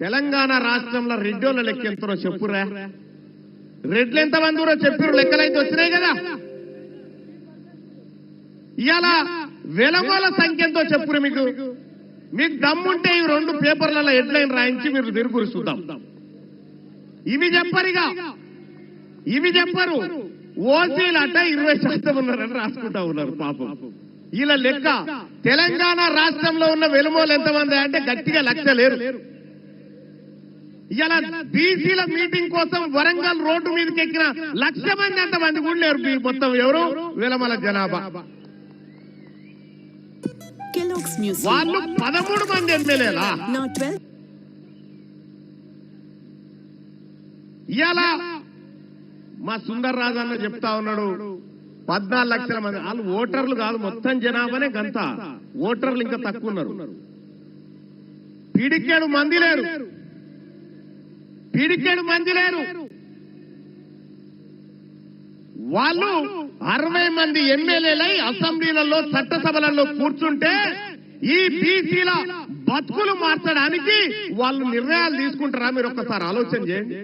తెలంగాణ రాష్ట్రంలో రెడ్డోళ్ళ లెక్క ఎంతరో చెప్పురా. రెడ్లు ఎంతమంది ఊరో చెప్పారు, లెక్కలైతే వచ్చినాయి కదా. ఇవాళ వెలగోల సంఖ్య ఎంతో చెప్పురు. మీకు దమ్ముంటే ఈ 2 పేపర్లలో హెడ్లైన్ రాయించి మీరు తిరుగురు చూద్దాం. ఇవి చెప్పరిగా, ఇవి చెప్పరు. ఓసీలట 20% ఉన్నారని రాసుకుంటా ఉన్నారు పాపం. ఇలా లెక్క తెలంగాణ రాష్ట్రంలో ఉన్న వెలుమోలు ఎంతమంది అంటే గట్టిగా 1,00,000 లేరు. ఇలా బీసీల మీటింగ్ కోసం వరంగల్ రోడ్డు మీదకి ఎక్కిన 1,00,000 మంది అంతమంది కూడా లేరు. మొత్తం ఎవరు వెలమల జనాభా. వాళ్ళు 13 మంది ఎమ్మెల్యేలా. ఇవాళ మా సుందర్ రాజు అన్న చెప్తా ఉన్నాడు 14 లక్షల మంది. వాళ్ళు ఓటర్లు కాదు, మొత్తం జనాభానే గంత. ఓటర్లు ఇంకా తక్కువ ఉన్నారు. పిడికేడు మంది లేరు, పిడికేడు మంది లేరు. వాళ్ళు 60 మంది ఎమ్మెల్యేలై అసెంబ్లీలలో చట్టసభలలో కూర్చుంటే ఈ బీసీల బతుకులు మార్చడానికి వాళ్ళు నిర్ణయాలు తీసుకుంటారా? మీరు ఒక్కసారి ఆలోచన చేయండి.